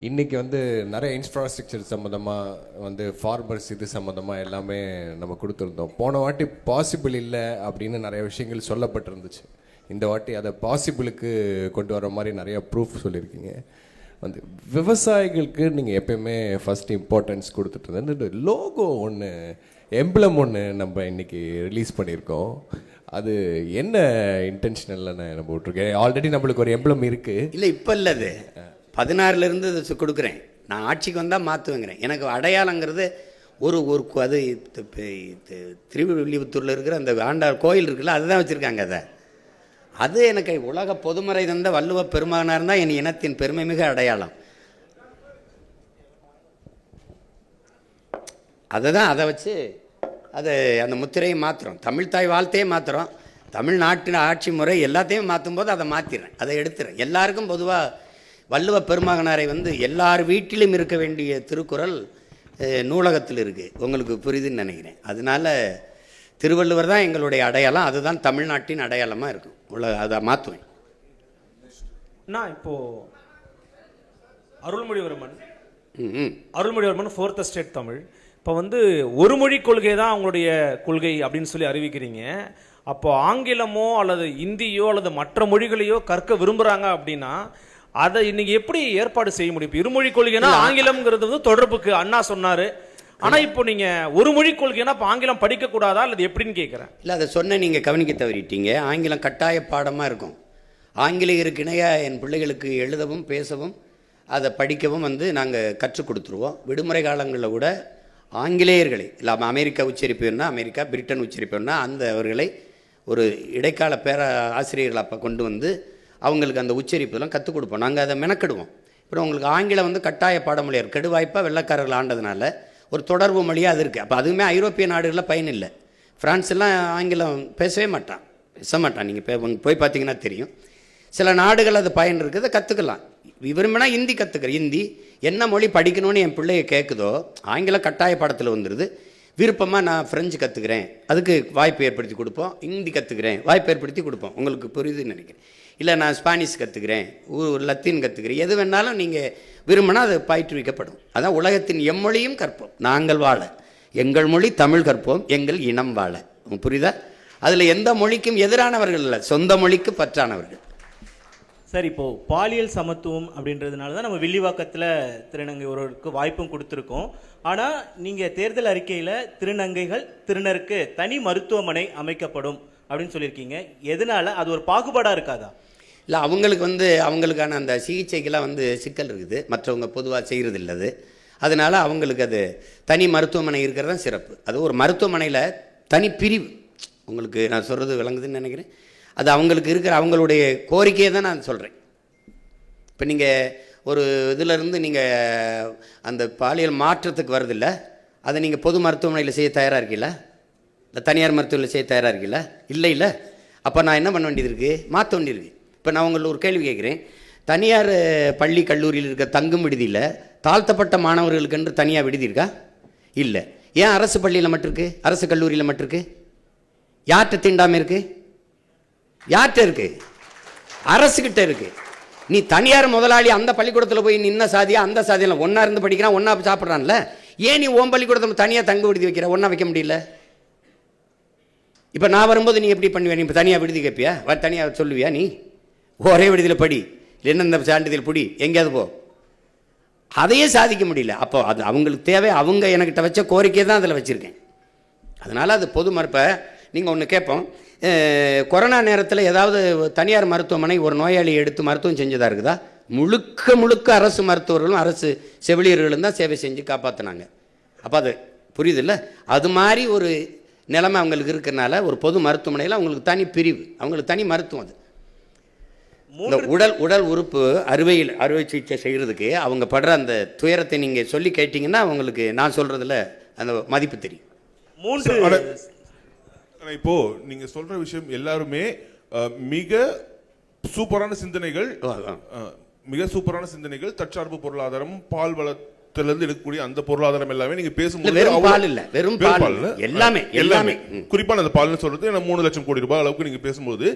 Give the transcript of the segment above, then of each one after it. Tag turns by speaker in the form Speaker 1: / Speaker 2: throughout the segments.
Speaker 1: இன்றைக்கி வந்து நிறைய இன்ஃப்ராஸ்ட்ரக்சர் சம்மந்தமாக வந்து ஃபார்மர்ஸ் இது சம்மந்தமாக எல்லாமே நம்ம கொடுத்துருந்தோம். போன வாட்டி பாசிபிள் இல்லை அப்படின்னு நிறைய விஷயங்கள் சொல்லப்பட்டிருந்துச்சு. இந்த வாட்டி அதை பாசிபிளுக்கு கொண்டு வர மாதிரி நிறைய ப்ரூஃப் சொல்லியிருக்கீங்க. வந்து விவசாயிகளுக்கு நீங்கள் எப்பயுமே ஃபஸ்ட் இம்பார்ட்டன்ஸ் கொடுத்துட்டு இருந்தது. லோகோ ஒன்று, எம்ப்ளம் ஒன்று நம்ம இன்றைக்கி ரிலீஸ் பண்ணியிருக்கோம். அது என்ன இன்டென்ஷனல்ல நம்ம விட்ருக்கேன். ஆல்ரெடி நம்மளுக்கு ஒரு எம்ப்ளம் இருக்குது.
Speaker 2: இல்லை, இப்போ இல்லை, அது 16லேருந்து அது கொடுக்குறேன். நான் ஆட்சிக்கு வந்தால் மாற்றுவேங்கிறேன். எனக்கு அடையாளங்கிறது ஒரு அது திருவில்லிபுத்தூரில் இருக்கிற அந்த ஆண்டாள் கோயில் இருக்குல்ல, அதுதான் வச்சுருக்காங்க. அது எனக்கு உலக பொதுமறை தந்த வள்ளுவ பெருமகனாக இருந்தால் என் இனத்தின் பெருமை மிக அடையாளம். அதை வச்சு அந்த முத்திரையை மாற்றுறோம். தமிழ்தாய் வாழ்த்தையே மாற்றுறோம். தமிழ்நாட்டின் ஆட்சி முறை எல்லாத்தையும் மாற்றும் போது அதை மாற்றிடுறேன், அதை எடுத்துறேன். எல்லாருக்கும் பொதுவாக வள்ளுவ பெருமகனாரை எல்லார் வீட்டிலும் இருக்க வேண்டிய திருக்குறள் நூலகத்தில் இருக்குது. உங்களுக்கு புரியுதுன்னு நினைக்கிறேன். அதனால திருவள்ளுவர் தான் எங்களுடைய அடையாளம். அதுதான் தமிழ்நாட்டின் அடையாளமாக இருக்கும். அதை மாற்றுவேன்.
Speaker 3: நான் இப்போது அருள்மொழிவர்மன் 4th ஸ்டேட் தமிழ் இப்போ ஒரு மொழி கொள்கை தான் அவங்களுடைய கொள்கை அப்படின்னு சொல்லி அறிவிக்கிறீங்க. அப்போ ஆங்கிலமோ அல்லது இந்தியோ அல்லது மற்ற மொழிகளையோ கற்க விரும்புகிறாங்க அப்படின்னா அதை இன்னைக்கு எப்படி ஏற்பாடு செய்ய முடியும்? இப்போ இருமொழி கொள்கைனா ஆங்கிலம்ங்கிறது தொடர்புக்கு அண்ணா சொன்னார். ஆனால் இப்போ நீங்கள் ஒரு மொழி கொள்கைனா இப்போ ஆங்கிலம் படிக்கக்கூடாதா அல்லது எப்படின்னு கேட்குறேன்.
Speaker 2: இல்லை, அதை சொன்ன நீங்கள் கவனிக்க தவறிட்டீங்க. ஆங்கிலம் கட்டாய பாடமாக இருக்கும். ஆங்கிலேயருக்கு இணையாக என் பிள்ளைகளுக்கு எழுதவும் பேசவும் அதை படிக்கவும் நாங்கள் கற்றுக் கொடுத்துருவோம். விடுமுறை காலங்களில் கூட ஆங்கிலேயர்களை இல்லாமல் அமெரிக்கா உச்சரிப்பு வேணும்னா அமெரிக்கா, பிரிட்டன் உச்சரிப்பு வேணும்னா அவர்களை ஒரு இடைக்கால ஆசிரியர்கள் அப்போ கொண்டு அவங்களுக்கு அந்த உச்சரிப்புலாம் கற்றுக் கொடுப்போம். நாங்கள் அதை மெனக்கெடுவோம். அப்புறம் உங்களுக்கு ஆங்கிலம் கட்டாய பாடமொழியார் கெடுவாய்ப்பாக வெள்ளக்காரர்கள் ஆண்டதுனால ஒரு தொடர்பு மொழியாக அது இருக்குது. அப்போ அதுவுமே ஐரோப்பிய நாடுகளில் பயன் இல்லை. ஃப்ரான்ஸ்லாம் ஆங்கிலம் பேச மாட்டான். நீங்கள் போய் பார்த்தீங்கன்னா தெரியும். சில நாடுகள் அது பயன் இருக்குது, கற்றுக்கலாம். விரும்பினா ஹிந்தி கற்றுக்கிறேன். ஹிந்தி என்ன மொழி படிக்கணும்னு என் பிள்ளைய கேட்குதோ ஆங்கிலம் கட்டாய பாடத்தில் வந்துடுது. விருப்பமாக நான் ஃப்ரெஞ்சு கற்றுக்கிறேன், அதுக்கு வாய்ப்பு ஏற்படுத்தி கொடுப்போம். ஹிந்தி கற்றுக்கிறேன், வாய்ப்பு ஏற்படுத்தி கொடுப்போம். உங்களுக்கு புரியுதுன்னு நினைக்கிறேன். இல்லை, நான் ஸ்பானிஷ் கற்றுக்கிறேன், லத்தீன் கற்றுக்கிறேன், எது வேணாலும் நீங்கள் விரும்பினா அது பயிற்றுவிக்கப்படும். அதான் உலகத்தின் எம்மொழியும் கற்போம், நாங்கள் வாழ. எங்கள் மொழி தமிழ் கற்போம், எங்கள் இனம் வாழ. புரியுதா? அதில் எந்த மொழிக்கும் எதிரானவர்கள் இல்லை, சொந்த மொழிக்கு பற்றானவர்கள்.
Speaker 3: சார், இப்போது பாலியல் சமத்துவம் அப்படின்றதுனால தான் நம்ம வில்லிவாக்கத்தில் திருநங்கை ஒருவருக்கு வாய்ப்பும் கொடுத்துருக்கோம். ஆனால் நீங்கள் தேர்தல் அறிக்கையில் திருநங்கைகள் திருநருக்கு தனி மருத்துவமனை அமைக்கப்படும் அப்படின்னு சொல்லியிருக்கீங்க. எதனால? அது ஒரு பாகுபாடாக இருக்காதா?
Speaker 2: இல்லை, அவங்களுக்கு அவங்களுக்கான அந்த சிகிச்சைக்கெல்லாம் சிக்கல் இருக்குது. மற்றவங்க பொதுவாக செய்கிறது இல்லை. அதனால் அவங்களுக்கு அது தனி மருத்துவமனை இருக்கிறது தான் சிறப்பு. அது ஒரு மருத்துவமனையில் தனி பிரிவு. உங்களுக்கு நான் சொல்கிறது விளங்குதுன்னு நினைக்கிறேன். அது அவங்களுக்கு இருக்கிற அவங்களுடைய கோரிக்கையை தான் நான் சொல்கிறேன். இப்போ நீங்கள் ஒரு இதிலேருந்து நீங்கள் அந்த பாலியல் மாற்றத்துக்கு வருதில்ல, அதை நீங்கள் பொது மருத்துவமனையில் செய்ய தயாராக இருக்கீங்கள? இல்லை தனியார் மருத்துவமனையில் செய்ய தயாராக இருக்கீங்கள? இல்லை. அப்போ நான் என்ன பண்ண வேண்டியது இருக்குது? மாற்ற வேண்டியிருக்கு. இப்போ நான் உங்களுக்கு ஒரு கேள்வி கேட்குறேன். தனியார் பள்ளி கல்லூரியில் இருக்க தங்கும் விடுதியில் தாழ்த்தப்பட்ட மாணவர்களுக்கென்று தனியாக விடுதி இருக்கா? இல்லை. ஏன் அரசு பள்ளியில் மட்டும் இருக்குது, அரசு கல்லூரியில் மட்டும் இருக்குது? யார்கிட்ட தீண்டாமல் இருக்குது? யார்கிட்ட இருக்கு? அரசுகிட்ட இருக்கு. நீ தனியார் முதலாளி அந்த பள்ளிக்கூடத்தில் போய் நின்ன சாதியா அந்த சாதியில் ஒன்றா இருந்து படிக்கிறான், ஒன்றா சாப்பிட்றான்ல. ஏன் நீ ஓம் பள்ளிக்கூடத்தில் தனியாக தங்க விடுதி வைக்கிற, ஒன்றா வைக்க முடியல? இப்போ நான் வரும்போது நீ எப்படி பண்ணுவியா? நீ இப்போ தனியாக விடுதி கேட்பியா? தனியாக சொல்லுவியா? நீ ஒரே விடுதியில் படி, என்ன இந்த சான்றிதழ் பிடி, எங்கேயாவது போ. அதையே சாதிக்க முடியல. அப்போ அது அவங்களுக்கு தேவை. அவங்க என்கிட்ட வச்ச கோரிக்கையை தான் அதில் வச்சுருக்கேன். அதனால் அது பொது மறுப்பை நீங்கள் ஒன்று கேட்போம். கொரோனா நேரத்தில் ஏதாவது தனியார் மருத்துவமனை ஒரு நோயாளியை எடுத்து மருத்துவம் செஞ்சதாக இருக்குதா? முழுக்க அரசு மருத்துவர்களும் அரசு செவிலியர்களும் தான் சேவை செஞ்சு காப்பாற்றினாங்க. அப்போ அது புரியுதில்ல? அது மாதிரி ஒரு நிலைமை அவங்களுக்கு இருக்கிறனால ஒரு பொது மருத்துவமனையில் அவங்களுக்கு தனி பிரிவு, அவங்களுக்கு தனி மருத்துவம். அது இந்த உடல் உறுப்பு அறுவை சிகிச்சை செய்கிறதுக்கு அவங்க படுற அந்த துயரத்தை நீங்கள் சொல்லி கேட்டிங்கன்னா அவங்களுக்கு நான் சொல்கிறதுல அந்த மதிப்பு தெரியும்.
Speaker 4: இப்போ நீங்க சொல்ற விஷயம் எல்லாருமே மிக சூப்பரான சிந்தனைகள், தற்சார்பு பொருளாதாரம், பால் வளத்திலிருந்து எடுக்கக்கூடிய அந்த பொருளாதாரம் எல்லாமே நீங்க பேசும்போது
Speaker 2: எல்லாமே
Speaker 4: குறிப்பான அந்த பால்னு சொல்றது 3 லட்சம் கோடி ரூபாய் அளவுக்கு நீங்க பேசும்போது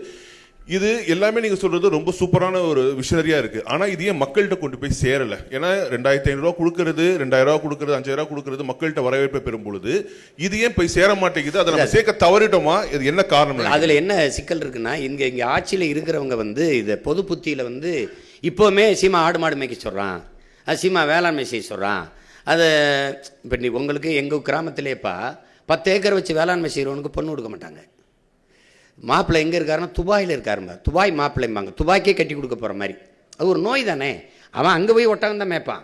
Speaker 4: இது எல்லாமே நீங்க சொல்றது ரொம்ப சூப்பரான ஒரு விஷனரியா இருக்கு. ஆனா இது ஏன் மக்கள்கிட்ட கொண்டு போய் சேரல? ஏன்னா 2500 ரூபா கொடுக்கறது, 2000 ரூபா கொடுக்கறது, 5000 ரூபா கொடுக்கறது மக்கள்கிட்ட வரவேற்பை பெறும் பொழுது இது ஏன் போய் சேர மாட்டேங்குது? அதை நம்ம சேர்க்க தவறிட்டோமா? இது என்ன காரணம்?
Speaker 2: அதுல என்ன சிக்கல் இருக்குன்னா, இங்க ஆட்சியில இருக்கிறவங்க வந்து இதை பொது புத்தியில வந்து இப்போவுமே சீமா ஆடு மாடு மேய்க்க சொல்றான், அது சீமா வேளாண்மை செய்ய சொல்றான். அதை இப்போ நீ உங்களுக்கு எங்கள் கிராமத்திலேப்பா 10 ஏக்கர் வச்சு வேளாண்மை செய்கிறவனுக்கு பொண்ணு கொடுக்க மாட்டாங்க. மாப்பிள்ளை எங்கே இருக்காருன்னா துபாயில் இருக்காருங்க. துபாய் மாப்பிள்ளைம்பாங்க, துபாய்க்கே கட்டி கொடுக்க போகிற மாதிரி. அது ஒரு நோய் தானே. அவன் அங்கே போய் ஒட்டகம் தான் மேய்ப்பான்.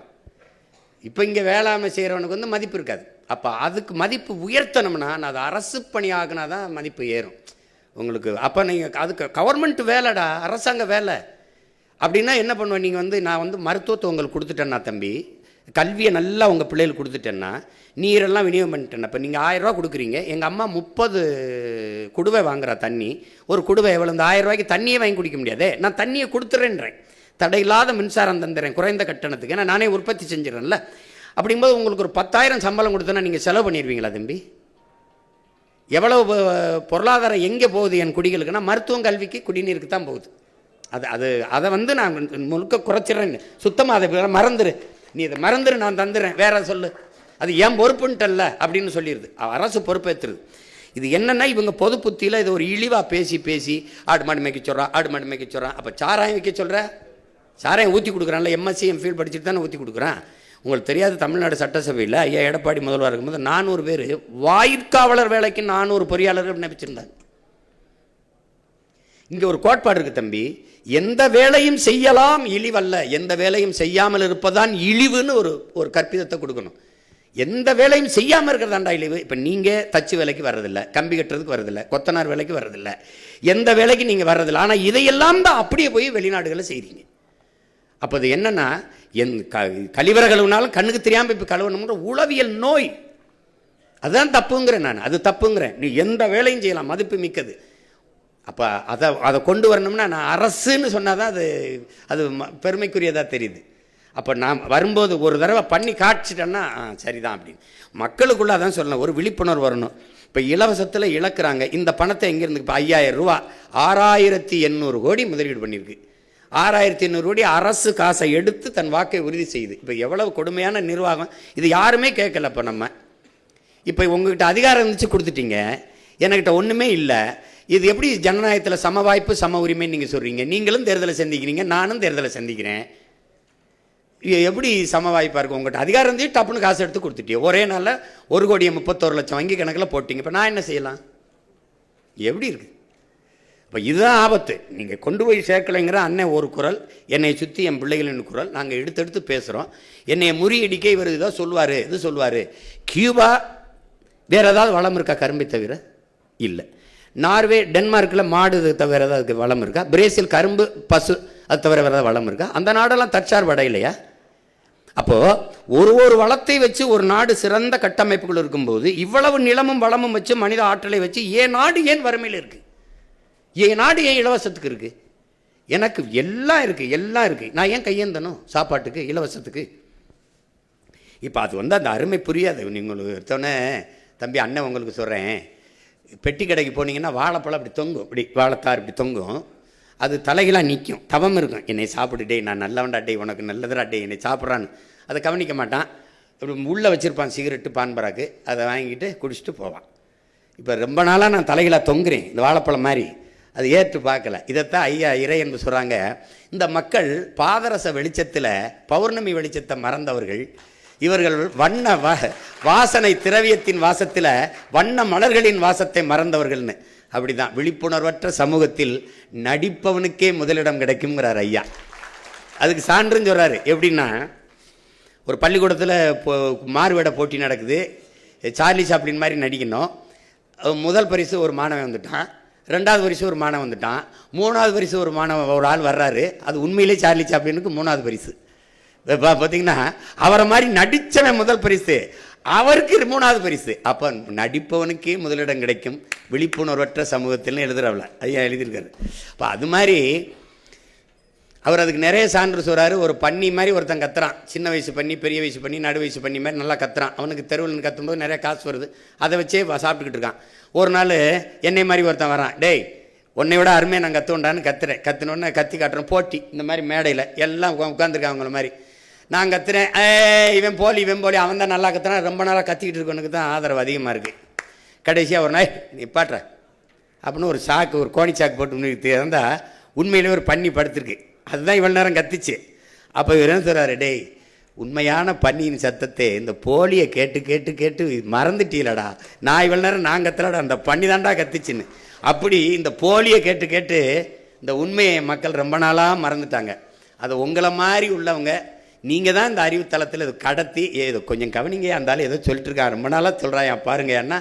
Speaker 2: இப்போ இங்கே வேளாண்மை செய்கிறவனுக்கு வந்து மதிப்பு இருக்காது. அப்போ அதுக்கு மதிப்பு உயர்த்தணும்னா நான் அது அரசு பணி ஆகினா தான் மதிப்பு ஏறும் உங்களுக்கு. அப்போ நீங்கள் அதுக்கு கவர்மெண்ட் வேலைடா, அரசாங்க வேலை அப்படின்னா என்ன பண்ணுவேன்? நீங்கள் வந்து நான் வந்து மருத்துவத்தை உங்களுக்கு கொடுத்துட்டேன்னா தம்பி, கல்வியை நல்லா உங்கள் பிள்ளைகளுக்கு கொடுத்துட்டேன்னா, நீரெல்லாம் விநியோகம் பண்ணிட்டேன்னா, இப்போ நீங்கள் 1000 ரூபா கொடுக்குறீங்க, எங்கள் அம்மா 30 குடுவை வாங்குறா தண்ணி. ஒரு குடுவை எவ்வளோ? இந்த 1000 ரூபாய்க்கு தண்ணியே வாங்கி குடிக்க முடியாதே. நான் தண்ணியை கொடுத்துறேன்றேன், தடையில்லாத மின்சாரம் தந்துடுறேன் குறைந்த கட்டணத்துக்கு, ஏன்னா நானே உற்பத்தி செஞ்சிடறேன்ல. அப்படிங்கும்போது உங்களுக்கு ஒரு 10,000 சம்பளம் கொடுத்தோன்னா நீங்கள் செலவு பண்ணிடுவீங்களா தம்பி? எவ்வளவு பொருளாதாரம் எங்கே போகுது என் குடிகளுக்குன்னா, மருத்துவம் கல்விக்கு குடிநீருக்கு தான் போகுது. அதை வந்து நான் முழுக்க குறைச்சிட்றேன். சுத்தமாக அதை மறந்துடு, நீ இதை மறந்துடு, நான் தந்துடுறேன், வேற சொல்லு, அது ஏன் பொறுப்புன்ட்டல்ல அப்படின்னு சொல்லிடுது. அரசு பொறுப்பேற்றுது. இது என்னென்னா இவங்க பொது புத்தியில் இது ஒரு இழிவாக பேசி ஆடு மாடு மேய்க்க சொல்கிறான், ஆடு மாடு மேய்க்க சொல்கிறான். அப்போ சாராயம் வைக்க சொல்கிற, சாராயம் ஊற்றி கொடுக்குறான்ல, எம்எஸ்சி எம்ஃபில் படிச்சுட்டு தானே ஊற்றி கொடுக்குறான். உங்களுக்கு தெரியாது, தமிழ்நாடு சட்டசபையில் ஐயா எடப்பாடி முதல்வர் இருக்கும்போது 400 பேர் வாயிற்காவலர் வேலைக்கு 400 பொறியாளர்கள் நினைச்சிருந்தாங்க. இங்கே ஒரு கோட்பாடு இருக்குது தம்பி, எந்த வேலையும் செய்யலாம் இழிவல்ல, எந்த வேலையும் செய்யாமல் இருப்பதான் இழிவுன்னு ஒரு கற்பிதத்தை கொடுக்கணும். எந்த வேலையும் செய்யாமல் இருக்கிறதாண்டா இழிவு. இப்போ நீங்கள் தச்சு வேலைக்கு வர்றதில்லை, கம்பி கட்டுறதுக்கு வரதில்லை, கொத்தனார் வேலைக்கு வரதில்லை, எந்த வேலைக்கு நீங்கள் வர்றதில்லை. ஆனால் இதையெல்லாம் தான் அப்படியே போய் வெளிநாடுகளில் செய்கிறீங்க. அப்போ அது என்னென்னா, கழிவறை கழுவுனாலும் கண்ணுக்கு தெரியாமல் இப்போ கழுவணுங்கிற உளவியல் நோய். அதுதான் தப்புங்கிறேன் நான், அது தப்புங்கிறேன். நீ எந்த வேலையும் செய்யலாம், மதிப்பு மிக்கது. அப்போ அதை கொண்டு வரணும்னா நான் அரசுன்னு சொன்னால் தான் அது பெருமைக்குரியதாக தெரியுது. அப்போ நான் வரும்போது ஒரு தடவை பண்ணி காட்சிட்டேன்னா சரிதான் அப்படின்னு மக்களுக்குள்ளே அதான் சொல்லணும், ஒரு விழிப்புணர்வு வரணும். இப்போ இலவசத்தில் இழக்கிறாங்க. இந்த பணத்தை எங்கேருந்து? இப்போ 5000 ரூபா 6800 கோடி முதலீடு பண்ணியிருக்கு. 6800 கோடி அரசு காசை எடுத்து தன் வாக்கை உறுதி செய்யுது. இப்போ எவ்வளவு கொடுமையான நிர்வாகம் இது, யாருமே கேட்கல. இப்போ உங்ககிட்ட அதிகாரம் இருந்துச்சு கொடுத்துட்டீங்க, என்கிட்ட ஒன்றுமே இல்லை. இது எப்படி ஜனநாயகத்தில் சம வாய்ப்பு சம உரிமைன்னு நீங்கள் சொல்கிறீங்க? நீங்களும் தேர்தலை சந்திக்கிறீங்க, நானும் தேர்தலை சந்திக்கிறேன். எப்படி சம வாய்ப்பாக இருக்கும்? உங்கள்கிட்ட அதிகாரம் இருந்து டப்புன்னு காசு எடுத்து கொடுத்துட்டீங்க. ஒரே நாளில் 1,31,00,000 வங்கி கணக்கில் போட்டிங்க. இப்போ நான் என்ன செய்யலாம்? எப்படி இருக்குது? இப்போ இதுதான் ஆபத்து. நீங்கள் கொண்டு போய் சேர்க்கலைங்கிற அண்ணன் ஒரு குரல், என்னை சுற்றி என் பிள்ளைகளின் குரல், நாங்கள் எடுத்து பேசுகிறோம். என்னை முறியடிக்க இவர் இதை சொல்லுவார், இது சொல்லுவார். கியூபா வேறு ஏதாவது வளம் இருக்கா கரும்பை தவிர? இல்லை. நார்வே, டென்மார்க்கில் மாடு தவிர ஏதாவது வளம் இருக்கா? பிரேசில் கரும்பு பசு அது தவிர வேறு ஏதாவது வளம் இருக்கா? அந்த நாடெல்லாம் தற்சார்பு அடையலையா? அப்போது ஒரு வளத்தை வச்சு ஒரு நாடு சிறந்த கட்டமைப்புகள் இருக்கும்போது இவ்வளவு நிலமும் வளமும் வச்சு மனித ஆற்றலை வச்சு ஏன் நாடு ஏன் வறுமையில் இருக்குது? என் நாடு ஏன் இலவசத்துக்கு இருக்குது? எனக்கு எல்லாம் இருக்குது. நான் ஏன் கையேந்தணும் சாப்பாட்டுக்கு, இலவசத்துக்கு? இப்போ அது வந்து அந்த அருமை புரியாது. நீங்கள் எடுத்தோடனே தம்பி அண்ணன் உங்களுக்கு சொல்கிறேன், பெட்டி கடைக்கு போனீங்கன்னா வாழைப்பழம் அப்படி தொங்கும், இப்படி வாழைத்தார் இப்படி தொங்கும், அது தலைகளாக நிற்கும், தவம் இருக்கும். என்னை சாப்பிட்டுட்டே, நான் நல்லவன்டா டே, உனக்கு நல்லதுடா டே, என்னை சாப்பிட்றான்னு அதை கவனிக்க மாட்டான். இப்படி உள்ளே வச்சுருப்பான் சிகரெட்டு பான்பராக்கு, அதை வாங்கிட்டு குடிச்சிட்டு போவான். இப்போ ரொம்ப நாளாக நான் தலைகளாக தொங்குறேன் இந்த வாழைப்பழம் மாதிரி, அது ஏற்று பார்க்கல. இதைத்தான் ஐயா இறை என்று சொல்கிறாங்க. இந்த மக்கள் பாதரச வெளிச்சத்தில் பௌர்ணமி வெளிச்சத்தை மறந்தவர்கள், இவர்கள் வண்ண வாசனை திரவியத்தின் வாசத்தில் வண்ண மலர்களின் வாசத்தை மறந்தவர்கள்னு. அப்படிதான் விழிப்புணர்வற்ற சமூகத்தில் நடிப்பவனுக்கே முதலிடம் கிடைக்குங்கிறார் ஐயா. அதுக்கு சான்றுன்னு சொல்கிறாரு. எப்படின்னா, ஒரு பள்ளிக்கூடத்தில் மாறுவேட போட்டி நடக்குது, சார்லி சாப்ளின் மாதிரி நடிக்கணும். முதல் பரிசு ஒரு மாணவன் வந்துட்டான், 2வது பரிசு ஒரு மாணவன் வந்துட்டான், 3வது பரிசு ஒரு ஆள் வர்றாரு. அது உண்மையிலே சார்லி சாப்ளினுக்கு 3வது பரிசு. பார்த்தீங்கன்னா அவரை மாதிரி நடித்தவன் முதல் பரிசு, அவருக்கு 3வது பரிசு. அப்போ நடிப்பவனுக்கே முதலிடம் கிடைக்கும் விழிப்புணர்வற்ற சமூகத்தில்னு எழுதுறவள ஐயா எழுதியிருக்காரு. அப்போ அது மாதிரி அவர் அதுக்கு நிறைய சான்று சொல்கிறாரு. ஒரு பண்ணி மாதிரி ஒருத்தன் கத்துறான், சின்ன வயசு பண்ணி, பெரிய வயசு பண்ணி, நடு வயசு பண்ணி மாதிரி நல்லா கத்துறான். அவனுக்கு தெருவில் கத்தும்போது நிறைய காசு வருது, அதை வச்சே சாப்பிட்டுக்கிட்டு இருக்கான். ஒரு நாள் என்னை மாதிரி ஒருத்தன் வரான், டேய் உன்னை விட அருமையாக நான் கற்றுண்டான்னு கத்துறேன். கற்றுனோடனே கத்தி காட்டுறேன். போட்டி இந்த மாதிரி மேடையில் எல்லாம் உட்காந்துருக்காங்க அவங்கள மாதிரி. நான் கத்துறேன், இவன் போலி அவன் தான் நல்லா கத்துறான், ரொம்ப நாளாக கத்திக்கிட்டு இருக்கவனுக்கு தான் ஆதரவு அதிகமாக இருக்குது. கடைசியாக ஒரு நாள் நீ பாட்டுற அப்படின்னு ஒரு சாக்கு, ஒரு கோணி சாக்கு போட்டு இருந்தால் உண்மையிலே ஒரு பன்னி படுத்துருக்கு. அதுதான் இவ்வளோ நேரம் கத்துச்சு. அப்போ இவர் என்ன சொல்கிறாரு, டேய் உண்மையான பன்னியின் சத்தத்தை இந்த போலியை கேட்டு கேட்டு கேட்டு மறந்துட்டீலடா, நான் இவ்வளோ நேரம் நான் கத்துறடா, அந்த பன்னி தாண்டா கத்துச்சுன்னு. அப்படி இந்த போலியை கேட்டு கேட்டு இந்த உண்மையை மக்கள் ரொம்ப நாளாக மறந்துட்டாங்க. அது உங்களை மாதிரி உள்ளவங்க நீங்கள் தான் இந்த அறிவுத்தளத்தில் இது கடத்தி ஏதோ கொஞ்சம் கவனிங்க, அந்தாலும் ஏதோ சொல்லிட்டு இருக்கான், ரொம்ப நாளாக சொல்கிறான் பாருங்க. ஏன்னா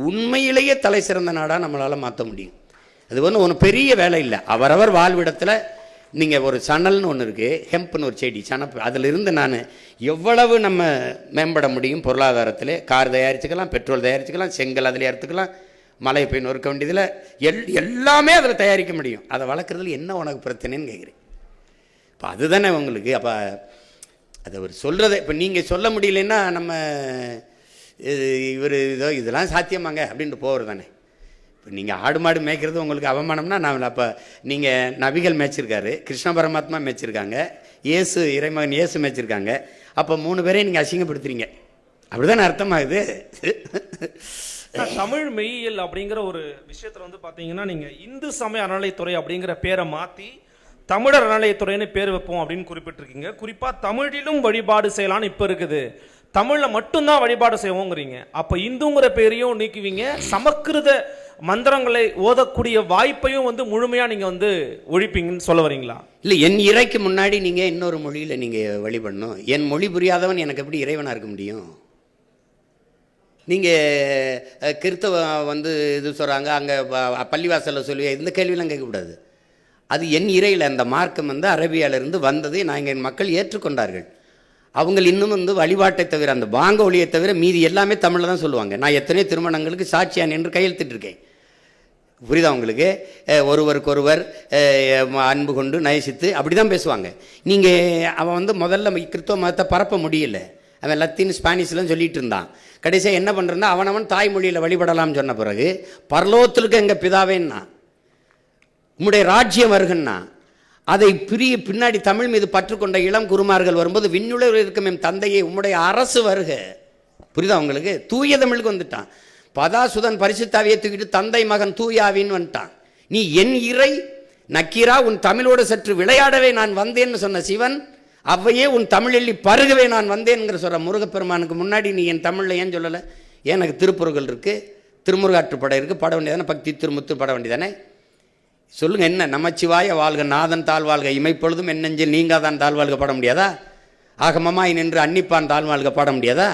Speaker 2: உண்மையிலேயே தலை சிறந்த நாடாக நம்மளால் மாற்ற முடியும். அது ஒன்றும் பெரிய வேலை இல்லை. அவரவர் வாழ்விடத்தில் நீங்கள் ஒரு சணல்னு ஒன்று இருக்குது, ஹெம்ப்னு ஒரு செடி, சனப்பு, அதிலிருந்து நான் எவ்வளவு நம்ம மேம்பட முடியும் பொருளாதாரத்தில். கார் தயாரிச்சுக்கலாம், பெட்ரோல் தயாரிச்சுக்கலாம், செங்கல் அதில் எடுத்துக்கலாம், மலை போய் நொறுக்க வேண்டியதில் எல்லாமே அதில் தயாரிக்க முடியும். அதை வளர்க்குறதுல என்ன உனக்கு பிரச்சனைன்னு கேட்குறேன். இப்போ அதுதானே உங்களுக்கு. அப்போ அதை அவர் சொல்கிறத இப்போ நீங்கள் சொல்ல முடியலன்னா நம்ம இவர் இதெல்லாம் சாத்தியமாங்க அப்படின்ட்டு போகிறது தானே. இப்போ நீங்கள் ஆடு மாடு மேய்க்கிறது உங்களுக்கு அவமானம்னா நான் அப்போ நீங்கள் நபிகள் மேய்ச்சிருக்காரு, கிருஷ்ண பரமாத்மா மேய்ச்சிருக்காங்க, இயேசு இறைமகன் இயேசு மேய்ச்சிருக்காங்க. அப்போ 3 பேரையும் நீங்கள் அசிங்கப்படுத்துறீங்க, அப்படிதானே அர்த்தமாகுது.
Speaker 3: தமிழ் மெய்யியல் அப்படிங்கிற ஒரு விஷயத்துல வந்து பார்த்தீங்கன்னா நீங்கள் இந்து சமய அறநிலைத்துறை அப்படிங்கிற பேரை மாற்றி தமிழர் அறநிலையத்துறைன்னு பேர் வைப்போம் அப்படின்னு குறிப்பிட்டிருக்கீங்க. குறிப்பாக தமிழிலும் வழிபாடு செய்யலான்னு இப்போ இருக்குது, தமிழில் மட்டும்தான் வழிபாடு செய்வோங்கிறீங்க. அப்போ இந்துங்கிற பேரையும் நீக்குவீங்க, சமஸ்கிருத மந்திரங்களை ஓதக்கூடிய வாய்ப்பையும் வந்து முழுமையாக நீங்கள் வந்து ஒழிப்பீங்கன்னு சொல்ல வரீங்களா?
Speaker 2: இல்லை, என் இறைக்கு முன்னாடி நீங்கள் இன்னொரு மொழியில் நீங்கள் வழிபடணும். என் மொழி புரியாதவன் எனக்கு எப்படி இறைவனாக இருக்க முடியும்? நீங்கள் கிறிஸ்தவ வந்து இது சொல்கிறாங்க, அங்கே பள்ளிவாசலில் சொல்லி இந்த கேள்வியெல்லாம் கேட்கக்கூடாது. அது என் இறையில் அந்த மார்க்கம் வந்து அரபியாவிலிருந்து வந்தது, நாங்கள் என் மக்கள் ஏற்றுக்கொண்டார்கள். அவங்க இன்னும் வந்து வழிபாட்டை தவிர அந்த பாங்க ஒளியை தவிர மீதி எல்லாமே தமிழில் தான் சொல்லுவாங்க. நான் எத்தனையோ திருமணங்களுக்கு சாட்சியான் என்று கையெழுத்திட்டிருக்கேன். புரியுதா உங்களுக்கு? ஒருவருக்கொருவர் அன்பு கொண்டு நயசித்து அப்படி தான் பேசுவாங்க. நீங்கள் அவன் வந்து முதல்ல கிறிஸ்தவ மதத்தை பரப்ப முடியல, அவன் லத்தீன் ஸ்பானிஷ்லாம் சொல்லிட்டு இருந்தான். கடைசியாக என்ன பண்ணுறா, அவனவன் தாய்மொழியில் வழிபடலாம்னு சொன்ன பிறகு பரலோகத்திற்கு எங்கள் பிதாவேன்னா உம்முடைய ராஜ்யம் வருகன்னா அதை பின்னாடி தமிழ் மீது பற்றுக்கொண்ட இளம் குருமார்கள் வரும்போது விண்ணுலகில் இருக்கும் என் தந்தையை உம்முடைய அரசு வருக. புரியுதா உங்களுக்கு? தூய தமிழுக்கு வந்துட்டான். பதாசுதன் பரிசுத்தாவியை தூக்கிட்டு தந்தை மகன் தூயாவின்னு வந்துட்டான். நீ என் இறை நக்கீரா உன் தமிழோடு சற்று விளையாடவே நான் வந்தேன்னு சொன்ன சிவன், அவ்வையே உன் தமிழில் பருகவே நான் வந்தேன்ங்கிற சொல்கிற முருகப்பெருமானுக்கு முன்னாடி நீ என் தமிழில் ஏன் சொல்லலை? எனக்கு திருப்புறங்கள் இருக்குது, திருமுருகாற்றுப்படை இருக்குது, பாட வேண்டியதானே, பக்தி திருமுத்து பாட வேண்டியதானே. சொல்லுங்கள், என்ன நமச்சிவாய வாழ்க நாதன் தாழ்வாழ்க இமைப்பொழுதும் என் நெஞ்சில் நீங்காதான் தாழ்வாழ்க பாட முடியாதா? ஆகமமாய் நின்று அன்னிப்பான் தாழ்வாழ்க பாட முடியாதா?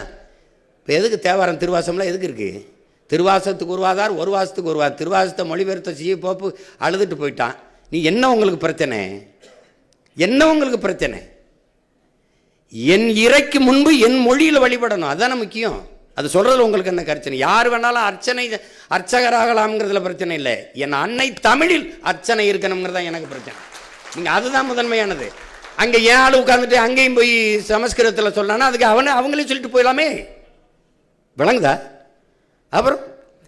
Speaker 2: இப்போ எதுக்கு தேவாரம் திருவாசம்லாம் எதுக்கு இருக்குது? திருவாசத்துக்கு உருவாதார், ஒரு வாசத்துக்கு உருவாதார். திருவாசத்தை மொழிபெயர்த்த செய்ய போப்பு அழுதுட்டு போயிட்டான். நீ என்ன உங்களுக்கு பிரச்சனை? என்ன உங்களுக்கு பிரச்சனை? என் இறைக்கு முன்பு என் மொழியில் வழிபடணும், அதுதானே முக்கியம். அது சொல்கிறதுல உங்களுக்கு என்ன பிரச்சனை? யார் வேணாலும் அர்ச்சகராகலாம்ங்கிறதுல பிரச்சனை இல்லை. என் அன்னை தமிழில் அர்ச்சனை இருக்கணுங்கிறது தான் எனக்கு பிரச்சனை. நீங்கள் அதுதான் முதன்மையானது. அங்கே ஏன் ஆள் உட்காந்துட்டு அங்கேயும் போய் சமஸ்கிருதத்தில் சொன்னான்னா அதுக்கு அவங்களே சொல்லிட்டு போயிடலாமே. விளங்குதா? அப்புறம்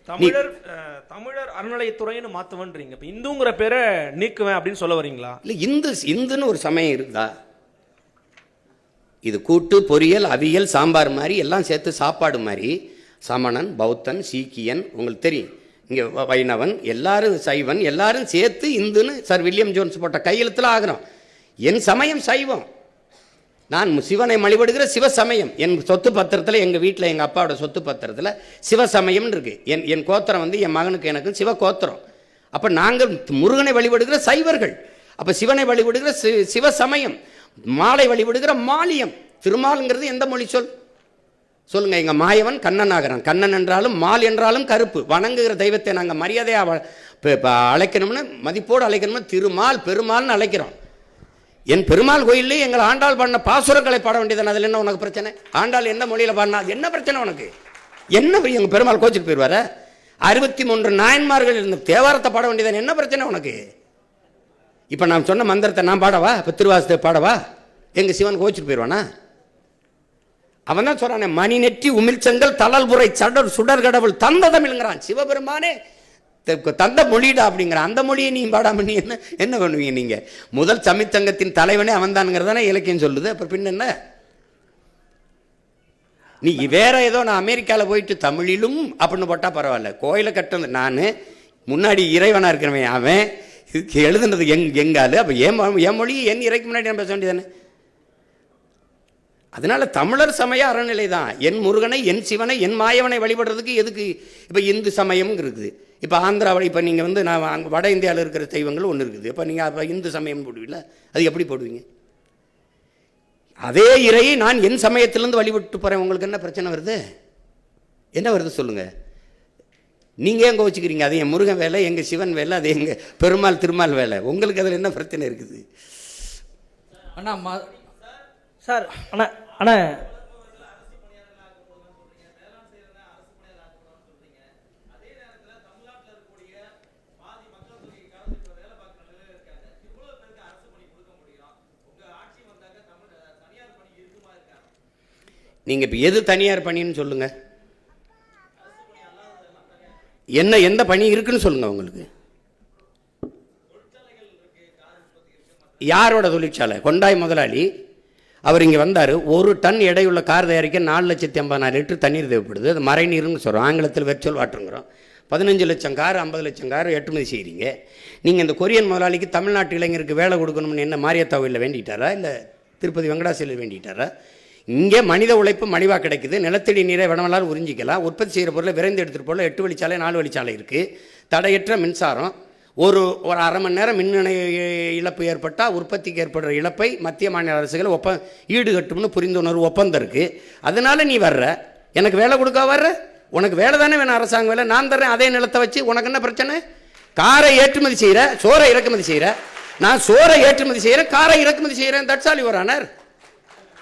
Speaker 3: தமிழர் அறநிலையத்துறைன்னு மாற்றுவன்றீங்க. இப்போ இந்துங்கிற பேரை நீக்குவேன் அப்படின்னு சொல்ல வரீங்களா?
Speaker 2: இல்லை, இந்துன்னு ஒரு சமயம் இருக்குதா? இது கூட்டு பொரியல் அவியல் சாம்பார் மாதிரி எல்லாம் சேர்த்து சாப்பாடு மாதிரி. சமணன், பௌத்தன், சீக்கியன், உங்களுக்கு தெரியும், இங்கே வைணவன், எல்லாரும் சைவன், எல்லாரும் சேர்த்து இந்துன்னு சார் வில்லியம் ஜோன்ஸ் போட்ட கையெழுத்தில் ஆகிறோம். என் சமயம் சைவம், நான் சிவனை வழிபடுகிற சிவசமயம். என் சொத்து பத்திரத்தில், எங்கள் வீட்டில் எங்கள் அப்பாவோட சொத்து பத்திரத்தில் சிவசமயம்னு இருக்குது. என் கோத்திரம் வந்து என் மகனுக்கு எனக்கும் சிவ கோத்திரம். அப்போ நாங்கள் முருகனை வழிபடுகிற சைவர்கள். அப்போ சிவனை வழிபடுகிற சிவசமயம், மாலை வழிபடுகிற மாலியம். திருமாலுங்கிறது எந்த மொழி சொல் சொல்லுங்க? எங்க மாயவன் கண்ணன் ஆகிறான். கண்ணன் என்றாலும் மால் என்றாலும் கருப்பு. வணங்குகிற தெய்வத்தை நாங்கள் மரியாதையாக அழைக்கணும்னு, மதிப்போடு அழைக்கணும்னு திருமால் பெருமாள்னு அழைக்கிறோம். என் பெருமாள் கோயிலே எங்கள் ஆண்டாள் பாடின பாசுரங்களை பாட வேண்டியதானே. அதில் என்ன உனக்கு பிரச்சனை? ஆண்டாள் எந்த மொழியில் பாடினா அது என்ன பிரச்சனை உனக்கு? என்ன எங்கள் பெருமாள் கோச்சிட்டு போயிடுவார? 63 நாயன்மார்கள் இருந்த தேவாரத்தை பாட வேண்டியதானே, என்ன பிரச்சனை உனக்கு? இப்போ நான் சொன்ன மந்திரத்தை நான் பாடவா? இப்போ திருவாசத்தை பாடவா? எங்கள் சிவன் கோச்சிட்டு போயிடுவானா? அவன் தான் சொல்றானே, மணி நெற்றி உமிழ்ச்செங்கல் தளல்புரை சடர் சுடர் கடவுள் தந்த தமிழ்ங்கிறான். சிவபெருமானே தந்த மொழிடா அப்படிங்கிற அந்த மொழியை நீ பாடாம நீ என்ன பண்ணுவீங்க நீங்க? முதல் தமிழ்ச்சங்கத்தின் தலைவனே அவன்தானுங்கிறதானே இலக்கியம் சொல்லுது. அப்புறம் பின்ன என்ன? நீ வேற ஏதோ நான் அமெரிக்காவில் போயிட்டு தமிழிலும் அப்படின்னு போட்டால் பரவாயில்ல. கோயிலை கட்டுறது நான், முன்னாடி இறைவனாக இருக்கிறவன் அவன், எழுதுனது எங்காலு. அப்போ என் மொழி என் இறைக்கு முன்னாடி நான் பேச வேண்டியதானே? அதனால தமிழர் சமய அறநிலை தான். என் முருகனை, என் சிவனை, என் மாயவனை வழிபடுறதுக்கு எதுக்கு இப்போ இந்து சமயம் இருக்குது? இப்போ ஆந்திராவில் இப்போ நீங்கள் வந்து நான் அங்கே வட இந்தியாவில் இருக்கிற தெய்வங்கள் ஒன்று இருக்குது. இப்போ நீங்கள் அப்போ இந்து சமயம் போடுவீங்களா? அது எப்படி போடுவீங்க? அதே இறையை நான் என் சமயத்திலேருந்து வழிபட்டு போகிறேன். உங்களுக்கு என்ன பிரச்சனை வருது? என்ன வருது சொல்லுங்கள். நீங்கள் எங்கே வச்சுக்கிறீங்க? அது என் முருகன் வேலை, எங்கள் சிவன் வேலை, அது எங்கள் பெருமாள் திருமால் வேலை. உங்களுக்கு அதில் என்ன பிரச்சனை இருக்குது?
Speaker 5: அண்ணா
Speaker 3: சார் அண்ணா
Speaker 2: நீங்கள் இப்போ எது தனியார் பணின்னு சொல்லுங்கள். எந்த பணி இருக்குன்னு சொல்லுங்கள் உங்களுக்கு. யாரோட தொழிற்சாலை? கொண்டாய் முதலாளி அவர் இங்கே வந்தார். 1 டன் எடையுள்ள கார் தயாரிக்க 4,80,000 லிட்டர் தண்ணீர் தேவைப்படுது. அது மறை நீர்னு சொல்கிறோம், ஆங்கிலத்தில் வெர்ச்சுவல் வாட்டருங்கிறோம். 15 லட்சம் கார் 50 லட்சம் கார் ஏற்றுமதி செய்கிறீங்க. நீங்கள் இந்த கொரியன் முதலாளிக்கு தமிழ்நாட்டு இளைஞருக்கு வேலை கொடுக்கணும்னு என்ன மாரியத்தாவில் வேண்டிட்டாரா, இல்லை திருப்பதி வெங்கடாசலில் வேண்டிட்டாரா? இங்கே மனித உழைப்பு மலிவாக கிடைக்குது. நிலத்தடி நீரை வடமலால் உறிஞ்சிக்கலாம். உற்பத்தி செய்கிற பொருளை விரைந்து எடுத்துகிட்டு போல 8 வழிச்சாலை 4 வழிச்சாலை இருக்குது. தடையற்ற மின்சாரம். ஒரு அரை மணி நேரம் மின் இழப்பு ஏற்பட்டால் உற்பத்திக்கு ஏற்படுற இழப்பை மத்திய மாநில அரசுகள் ஈடுகட்டும்னு புரிந்துணர்வு ஒப்பந்தம் இருக்குது. அதனால நீ வர்ற, எனக்கு வேலை கொடுக்க வர்ற, உனக்கு வேலை தானே வேணும், அரசாங்க வேலை. நான் தர்றேன் அதே நிலத்தை வச்சு. உனக்கு என்ன பிரச்சனை? காரை ஏற்றுமதி செய்கிற, சோறை இறக்குமதி செய்கிற. நான் சோறை ஏற்றுமதி செய்கிறேன், காரை இறக்குமதி செய்கிறேன். That's all your honour.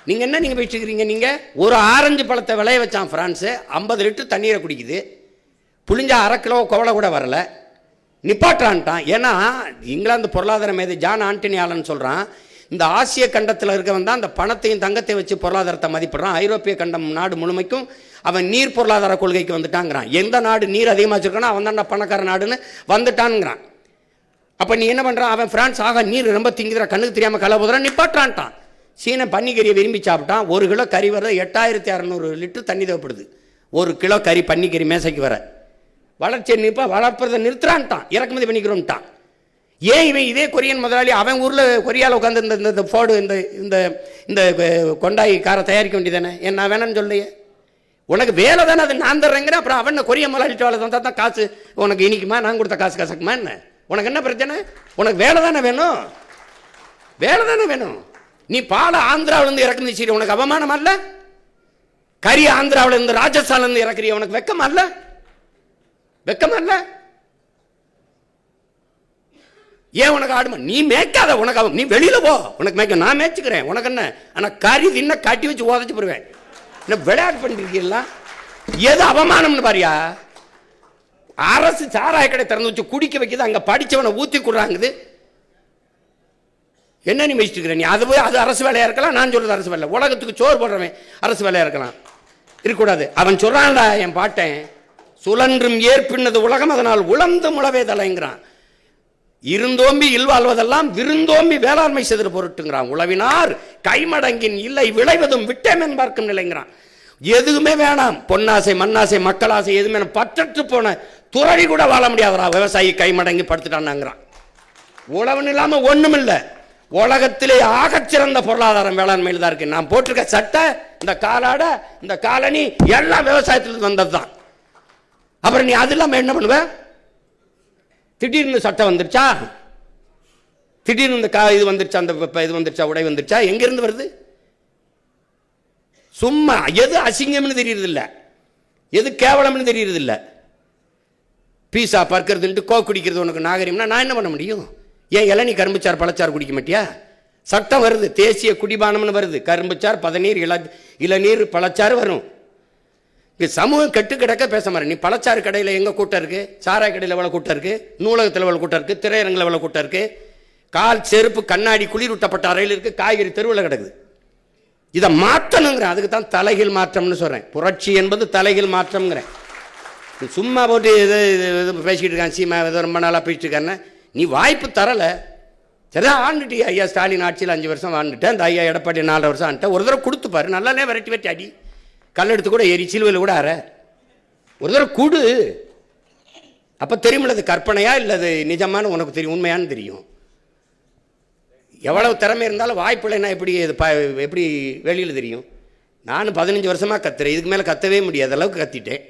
Speaker 2: நீங்கள் என்ன நீங்கள் போயிட்டுருக்கிறீங்க? நீங்கள் ஒரு ஆரஞ்சு பழத்தை விளைய வச்சான் ஃப்ரான்ஸு, 50 லிட்டர் தண்ணீரை குடிக்குது. புளிஞ்சா 1/2 கிலோ கவலை கூட வரல, நிப்பாட்டான்ட்டான். ஏன்னா இங்கிலாந்து பொருளாதார மேதை ஜான் ஆண்டனி ஆலன் சொல்கிறான், இந்த ஆசிய கண்டத்தில் இருக்கவன் தான் அந்த பணத்தையும் தங்கத்தையும் வச்சு பொருளாதாரத்தை மதிப்பிடுறான். ஐரோப்பிய கண்டம் நாடு முழுமைக்கும் அவன் நீர் பொருளாதார கொள்கைக்கு வந்துட்டாங்கிறான். எந்த நாடு நீர் அதிகமாக வச்சுருக்கானோ அவன் தான் பணக்கார நாடுன்னு வந்துட்டான்ங்கிறான். அப்போ நீ என்ன பண்ணுறான்? அவன் ஃப்ரான்ஸ் ஆக நீர் ரொம்ப திங்குதுற, கண்ணுக்கு தெரியாமல் கலை போதுறான், நிப்பாட்டான்ட்டான். சீன பன்னிக்கறியை விரும்பி சாப்பிட்டான். 1 கிலோ கறி வர 8600 லிட்டர் தண்ணி தேவைப்படுது. 1 கிலோ கறி பன்னிக்கறி மேசைக்கு வர. வளர்ச்சியை வளர்ப்பதை நிறுத்துறான்ட்டான், இறக்குமதி பண்ணிக்கிறோம்ட்டான். ஏன் இவன் இதே கொரியன் முதலாளி அவன் ஊரில் கொரியாவில் உட்காந்து இந்த ஃபோர்டு இந்த கொண்டாய் காரை தயாரிக்க வேண்டியதானே? ஏன் நான் வேணான்னு சொல்லையே? உனக்கு வேலை தானே, அது நான் தர்றேங்கிற. அப்புறம் அவன் கொரிய முதலாளிட்டு வேலை தந்தா தான் காசு உனக்கு இனிக்குமா? நான் கொடுத்த காசு கசக்குமா என்ன? உனக்கு என்ன பிரச்சனை? உனக்கு வேலை தானே வேணும், வேலை தானே வேணும். நீ பாலை ஆந்திராவிலேருந்து இறக்குமதி செய்ய, உனக்கு அவமானம் அல்ல? கறி ஆந்திராவிலேருந்து ராஜஸ்தான்லேருந்து இறக்குறிய, உனக்கு வெக்கம் அல்ல? வெக்கம் அல்ல? ஏன் உனக்கு ஆடுமா? நீ மேய்க்காத, உனக்கு நீ வெளியில போ, உனக்கு மேய்க்க நான் மேய்ச்சிக்கிறேன். உனக்கு என்ன? ஆனால் கறி தின்ன கட்டி வச்சு உதச்சு போடுவேன். என்ன விளையாட்டு பண்ணிருக்கீங்களா? எது அவமானம்னு பாரியா? அரசு சாராய கடை திறந்து வச்சு குடிக்க வைக்குது, அங்கே படித்தவனை ஊற்றி கொடுறாங்குது. என்ன நீ மேய்ச்சிட்டு இருக்கிற? நீ அது போய் அது அரசு வேலையாக இருக்கலாம். நான் சொல்கிறது அரசு வேலை. உலகத்துக்கு சோறு போடுறவன் அரசு வேலையாக இருக்கலாம், இருக்கக்கூடாது. அவன் சொல்கிறான்டா என் பாட்டேன், சுழன்றும் ஏற்பின்னது உலகம் அதனால் உழந்து முளவே தலைங்கிறான். இருந்தோம்பி இல்வாழ்வதெல்லாம் விருந்தோம்பி வேளாண்மை செய்து பொருட்டுங்கிறான். உழவினார் கைமடங்கின் இல்லை விளைவதும் விட்டேமன் பார்க்கும் நிலைங்கிறான். எதுவுமே வேணாம், பொன்னாசை மண்ணாசை மக்களாசை எதுவுமே பற்றற்று போன துறவி கூட வாழ முடியாதரா. விவசாயி கைமடங்கி படுத்துட்டான்னாங்கிறான். உழவன் இல்லாமல் ஒன்றும் இல்லை. உலகத்திலே ஆகச்சிறந்த பொருளாதாரம் வேளாண்மையில் தான் இருக்கு. நான் போட்டிருக்க சட்டை, இந்த காலாட, இந்த காலனி எல்லாம் விவசாயத்திலிருந்து வந்தது தான். அப்புறம் நீ அது இல்லாமல் என்ன பண்ணுவ? திடீர்னு சட்டை வந்துருச்சா, திடீர்னு இந்த இது வந்துருச்சா, அந்த இது வந்துருச்சா, உடை வந்துருச்சா, எங்கிருந்து வருது? சும்மா எது அசிங்கம்னு தெரியறது இல்லை, எது கேவலம்னு தெரியறது இல்லை. பீஸா பறக்கிறதுன்ட்டு கோ குடிக்கிறது உனக்கு நாகரிகம்னா நான் என்ன பண்ண முடியும்? ஏன் இளநீ கரும்புச்சார் பழச்சார் குடிக்க மாட்டியா? சட்டம் வருது, தேசிய குடிபானம்னு வருது. கரும்புச்சார் பதநீர் இளநீர் பழச்சாறு வரும். இங்கே சமூகம் கெட்டு கிடக்க பேச மாதிரி. நீ பழச்சாறு கடையில் எங்கே கூட்டம் இருக்குது, சாராய கடையில் எவ்வளோ கூட்டம் இருக்குது, நூலகத்தில் எவ்வளோ கூட்டம் இருக்குது, திரையரங்கில் எவ்வளோ கூட்டம் இருக்குது, கால் செருப்பு கண்ணாடி குளிரூட்டப்பட்ட அறையில் இருக்குது, காய்கறி தெருவில் கிடக்குது. இதை மாற்றணுங்கிறேன். அதுக்கு தான் தலைகீழ் மாற்றம்னு சொல்கிறேன். புரட்சி என்பது தலைகீழ் மாற்றம்ங்கிறேன். நீ சும்மா போட்டு இது பேசிக்கிட்டு இருக்கான் சீமா ஏதோ ரொம்ப நாளாக பேசிட்டு இருக்காருன்னா நீ வாய்ப்பு தரலை. சரிதான் ஆண்டுட்டு ஐயா ஸ்டாலின் ஆட்சியில் 5 வருஷம் ஆண்டுட்டேன், இந்த ஐயா எடப்பாடி 4 வருஷம் ஆண்டுட்டேன். ஒரு தடவை கொடுத்துப்பாரு, நல்லாலே வெரைட்டி அடி, கல்லெடுத்து கூட ஏறி சிலுவையில் கூட அற, ஒரு தடவை கொடு. அப்போ தெரியுமில்ல அது கற்பனையா இல்லை அது நிஜமான உனக்கு தெரியும், உண்மையானு தெரியும். எவ்வளவு திறமை இருந்தாலும் வாய்ப்பில்லைன்னா எப்படி இது எப்படி வெளியில் தெரியும்? நான் 15 வருஷமாக கத்துறேன், இதுக்கு மேலே கத்தவே முடியாத அளவுக்கு கத்திட்டேன்.